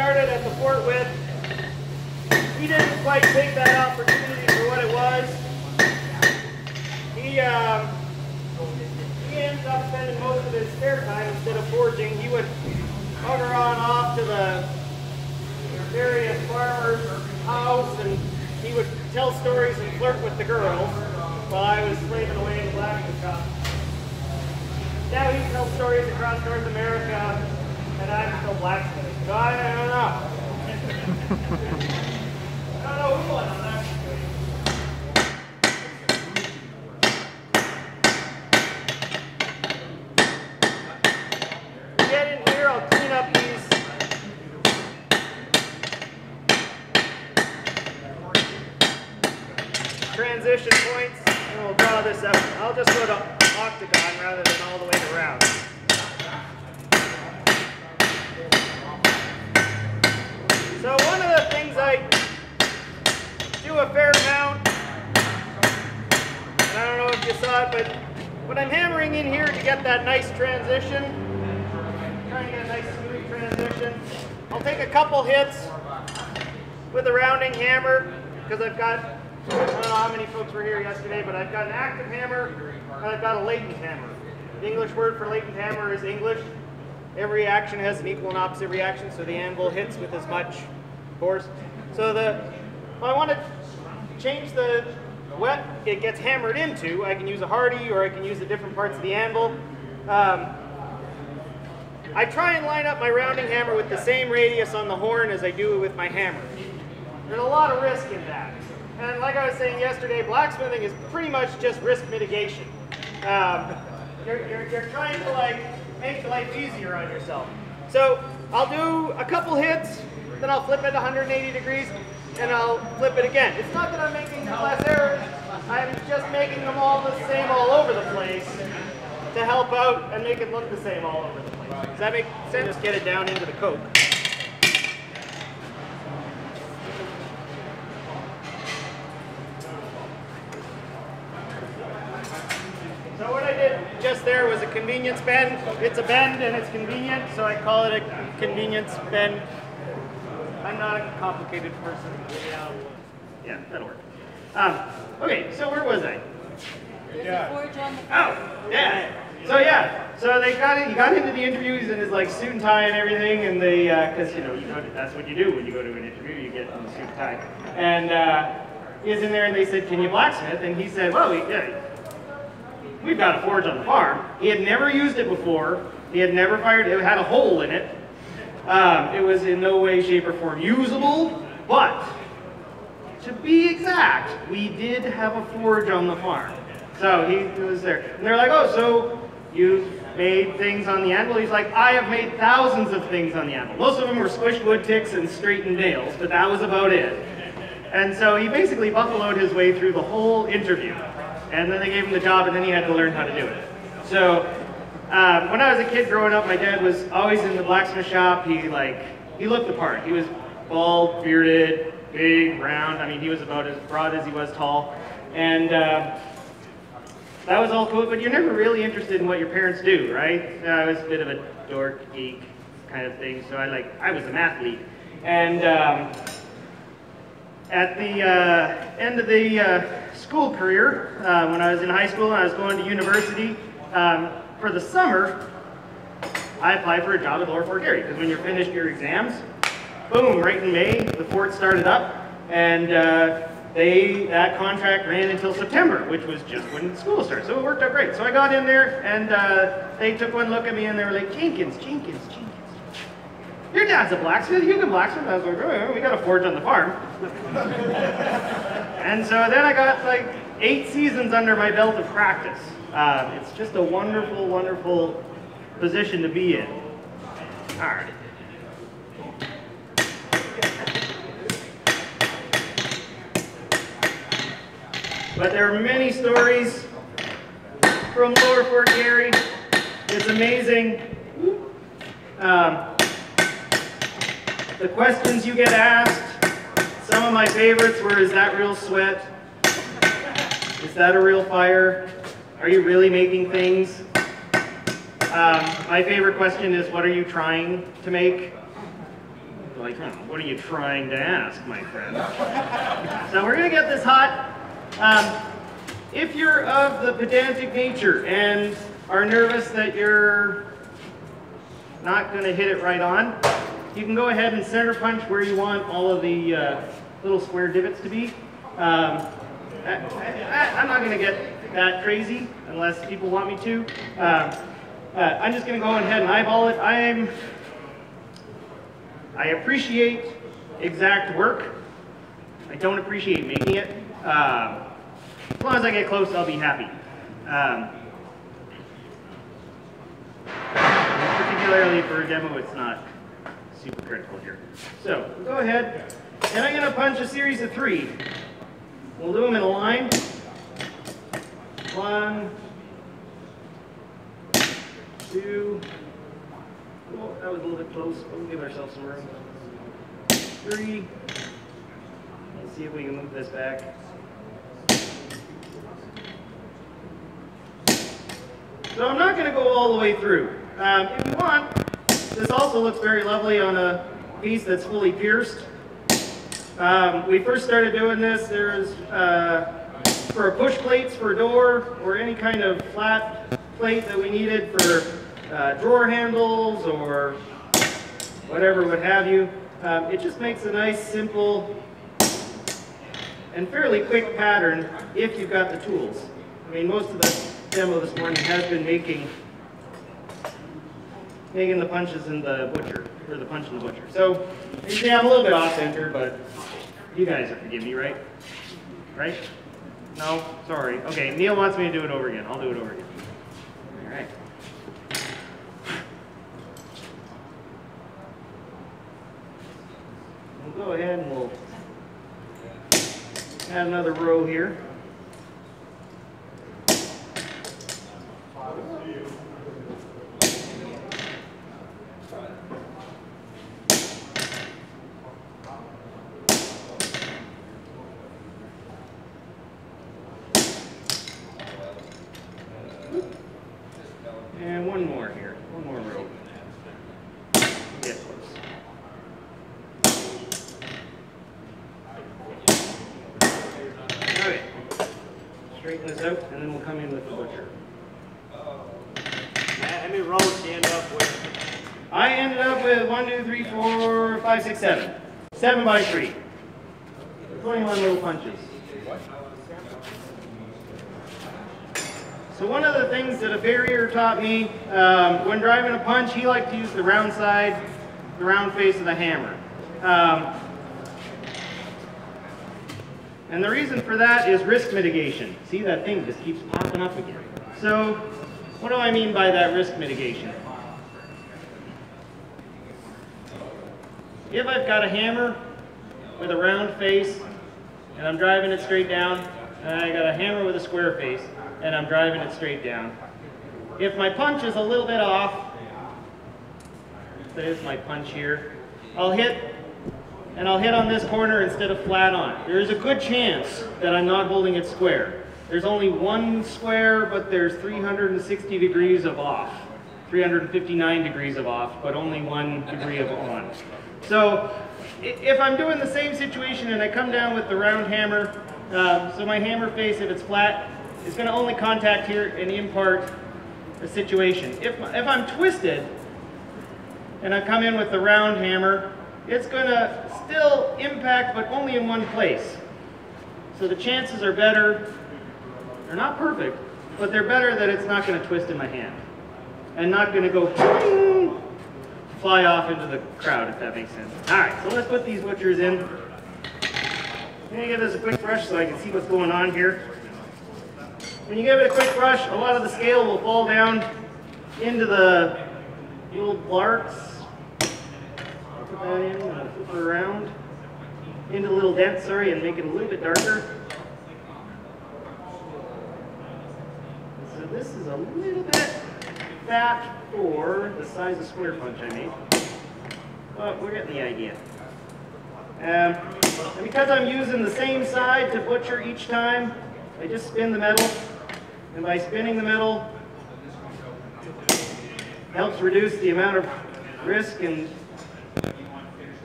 started at the fort with, he didn't quite take that opportunity for what it was. He ended up spending most of his spare time, instead of forging, he would bugger on off to the various farmers' house, and he would tell stories and flirt with the girls while I was slaving away in the blacksmith shop. Now he tells stories across North America, and I'm still blacksmithing. So I don't know. I don't know who won on that. Get in here, I'll clean up these transition points, and we'll draw this out. I'll just go to octagon rather than all the way around. So one of the things I do a fair amount, and I don't know if you saw it, but when I'm hammering in here to get that nice transition, trying to get a nice smooth transition, I'll take a couple hits with a rounding hammer, because I've got, I don't know how many folks were here yesterday, but I've got an active hammer and I've got a latent hammer. The English word for latent hammer is English. Every action has an equal and opposite reaction, so the anvil hits with as much force. So if I want to change what it gets hammered into, I can use a hardy or I can use the different parts of the anvil. I try and line up my rounding hammer with the same radius on the horn as I do with my hammer. There's a lot of risk in that. And like I was saying yesterday, blacksmithing is pretty much just risk mitigation. You're trying to make life easier on yourself. So I'll do a couple hits, then I'll flip it 180 degrees, and I'll flip it again. It's not that I'm making less errors, I'm just making them all the same all over the place to help out and make it look the same all over the place. Does that make sense? Just get it down into the coke. So what I did just there was a convenience bend. It's a bend and it's convenient, so I call it a convenience bend. I'm not a complicated person. Yeah, that'll work. Okay, so where was I? Oh, yeah. So he got into the interviews in his suit and tie and everything, and they, because that's what you do when you go to an interview, you get in the suit and tie. And he was in there, and they said, "Can you blacksmith?" And he said, "Well, we've got a forge on the farm." He had never used it before. He had never fired it. It had a hole in it. It was in no way, shape, or form usable, but to be exact, we did have a forge on the farm. So he was there. And they're like, "Oh, so you made things on the anvil?" He's like, "I have made thousands of things on the anvil. Most of them were squished wood ticks and straightened nails, but that was about it." And so he basically buffaloed his way through the whole interview. And then they gave him the job, and then he had to learn how to do it. So when I was a kid growing up, my dad was always in the blacksmith shop. He looked the part. He was bald, bearded, big, round. I mean, he was about as broad as he was tall. And that was all cool, but you're never really interested in what your parents do, right? I was a bit of a dork, geek kind of thing, so I was an athlete. And at the end of the school career, when I was in high school and I was going to university, for the summer, I applied for a job at Lower Fort Garry, because when you're finished your exams, boom, right in May, the fort started up, and that contract ran until September, which was just when school started, so it worked out great. So I got in there, and they took one look at me, and they were like, Jenkins, your dad's a blacksmith, you can blacksmith. I was like, "Oh, we got a forge on the farm." And so then I got 8 seasons under my belt of practice. It's just a wonderful, wonderful position to be in. All right. But there are many stories from Lower Fort Garry. It's amazing. The questions you get asked, some of my favorites were, is that real sweat? Is that a real fire? Are you really making things? My favorite question is, what are you trying to make? like, oh, what are you trying to ask, my friend? So we're gonna get this hot. If you're of the pedantic nature and are nervous that you're not gonna hit it right on, you can go ahead and center punch where you want all of the little square divots to be. I'm not gonna get that crazy unless people want me to. I'm just going to go ahead and eyeball it. I appreciate exact work. I don't appreciate making it. As long as I get close, I'll be happy. Particularly for a demo, it's not super critical here. So go ahead, and I'm going to punch a series of 3. We'll do them in a line. 1, 2, oh, that was a little bit close, but we'll give ourselves some room. 3, let's see if we can move this back. So I'm not going to go all the way through. If you want, this also looks very lovely on a piece that's fully pierced. We first started doing this, there's for push plates for a door or any kind of flat plate that we needed for drawer handles or whatever would have you. It just makes a nice, simple, and fairly quick pattern if you've got the tools. I mean, most of the demo this morning has been making the punches in the butcher, or the punch in the butcher. So, you see I'm a little bit off center, but you guys will forgive me, right? Right? No? Sorry. Okay, Neil wants me to do it over again. I'll do it over again. All right. We'll go ahead and we'll add another row here. And one more here, one more row. Get close. Okay, straighten this out, and then we'll come in with the butcher. How many rows do you end up with? I ended up with 1, 2, 3, 4, 5, 6, 7. 7 by 3. 21 little punches. So one of the things that a farrier taught me, when driving a punch, he liked to use the round side, the round face of the hammer. And the reason for that is risk mitigation. See, that thing just keeps popping up again. So what do I mean by that risk mitigation? If I've got a hammer with a round face and I'm driving it straight down, and I got a hammer with a square face and I'm driving it straight down, if my punch is a little bit off, there's my punch here, I'll hit on this corner instead of flat on. There's a good chance that I'm not holding it square. There's only one square, but there's 360 degrees of off. 359 degrees of off, but only 1 degree of on. So if I'm doing the same situation and I come down with the round hammer, so my hammer face, if it's flat, is going to only contact here and impart a situation. If I'm twisted and I come in with the round hammer, it's going to still impact, but only in one place. So the chances are better, they're not perfect, but they're better that it's not going to twist in my hand and not going to go fly off into the crowd, if that makes sense. All right, so let's put these butchers in. I'm going to give this a quick brush so I can see what's going on here. When you give it a quick brush, a lot of the scale will fall down into the little blarks. I'll put that in, and I'll flip it around into the little dents, sorry, and make it a little bit darker. So this is a little bit fat for the size of square punch I made. But we're getting the idea. And because I'm using the same side to butcher each time, I just spin the metal. And by spinning the metal, it helps reduce the amount of risk and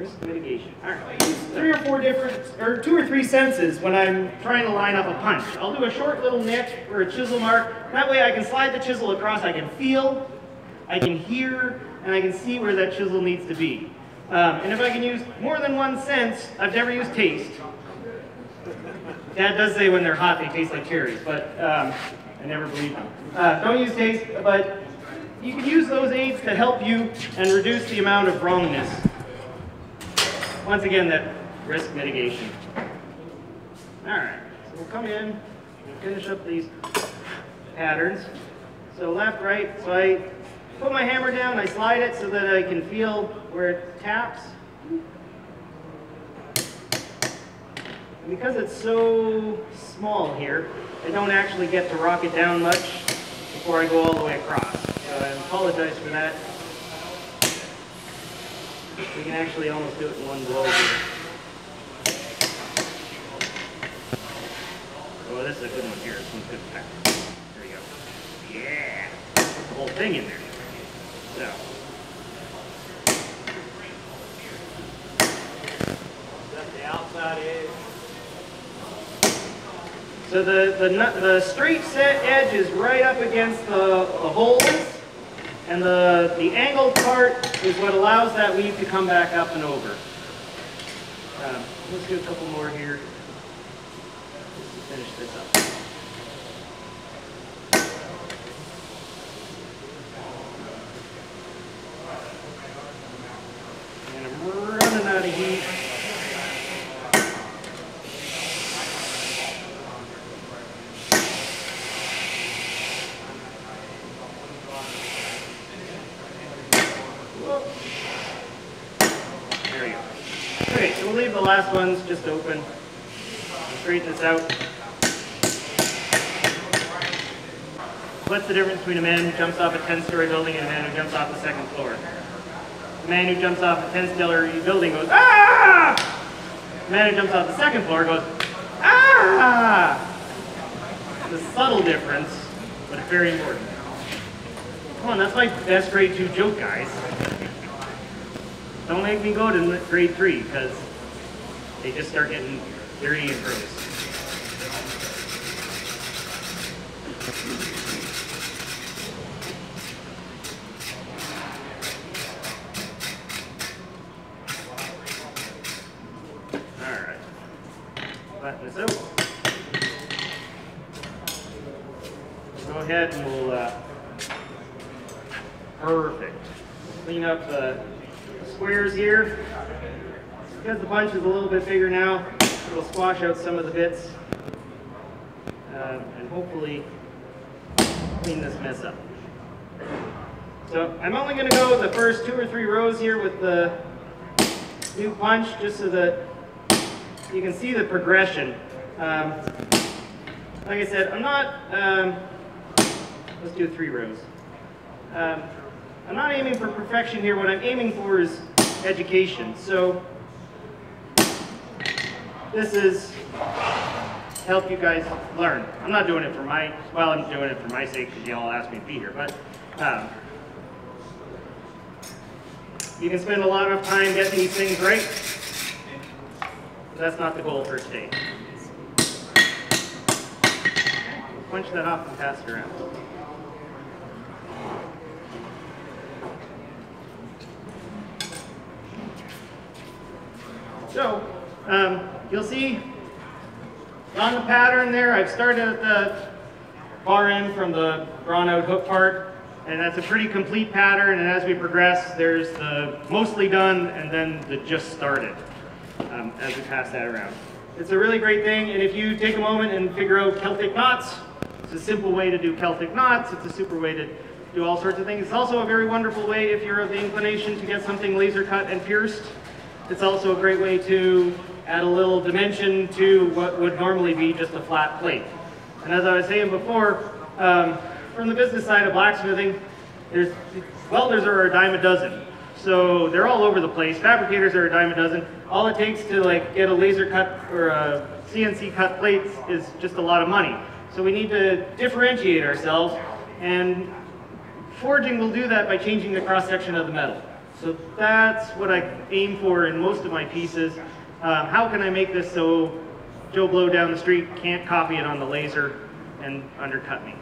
Risk mitigation. All right. I use 3 or 4 different, or 2 or 3 senses when I'm trying to line up a punch. I'll do a short little nick or a chisel mark. That way I can slide the chisel across. I can feel, I can hear, and I can see where that chisel needs to be. And if I can use more than one sense, I've never used taste. Dad does say when they're hot they taste like cherries, but I never believe them. Don't use taste, but you can use those aids to help you and reduce the amount of wrongness. Once again, that risk mitigation. All right, so we'll come in and finish up these patterns. So left, right, so I put my hammer down, I slide it so that I can feel where it taps. And because it's so small here, I don't actually get to rock it down much before I go all the way across. So I apologize for that. We can actually almost do it in one blow here. Oh, this is a good one here. This one's good pack. There we go. Yeah! Put the whole thing in there. So. That's the outside edge. So the straight set edge is right up against the holes, and the angled part is what allows that weave to come back up and over. Let's do a couple more here just to finish this up. And I'm running out of heat. There we go. Okay, so we'll leave the last ones just open. We'll straighten this out. What's the difference between a man who jumps off a 10-story building and a man who jumps off the 2nd floor? The man who jumps off a 10-story building goes, ah! The man who jumps off the 2nd floor goes, ah! It's a subtle difference, but it's very important. Come on, that's my best grade 2 joke, guys. Don't make me go to grade 3, because they just start getting dirty and gross. Alright. Flatten this out. Go ahead and we'll perfect. Clean up the squares here. Because the punch is a little bit bigger now, it'll squash out some of the bits and hopefully clean this mess up. So I'm only going to go with the first 2 or 3 rows here with the new punch just so that you can see the progression. Like I said, I'm not, let's do 3 rows. I'm not aiming for perfection here. What I'm aiming for is education. So this is to help you guys learn. I'm not doing it for my, well, I'm doing it for my sake because you all asked me to be here, but you can spend a lot of time getting these things right. But that's not the goal for today. Punch that off and pass it around. So, you'll see on the pattern there, I've started at the far end from the drawn out hook part, and that's a pretty complete pattern, and as we progress, there's the mostly done and then the just started as we pass that around. It's a really great thing, and if you take a moment and figure out Celtic knots, it's a simple way to do Celtic knots, it's a super way to do all sorts of things. It's also a very wonderful way if you're of the inclination to get something laser cut and pierced. It's also a great way to add a little dimension to what would normally be just a flat plate. And as I was saying before, from the business side of blacksmithing, welders are a dime a dozen. So they're all over the place. Fabricators are a dime a dozen. All it takes to get a laser cut or a CNC cut plates is just a lot of money. So we need to differentiate ourselves, and forging will do that by changing the cross section of the metal. So that's what I aim for in most of my pieces. How can I make this so Joe Blow down the street can't copy it on the laser and undercut me?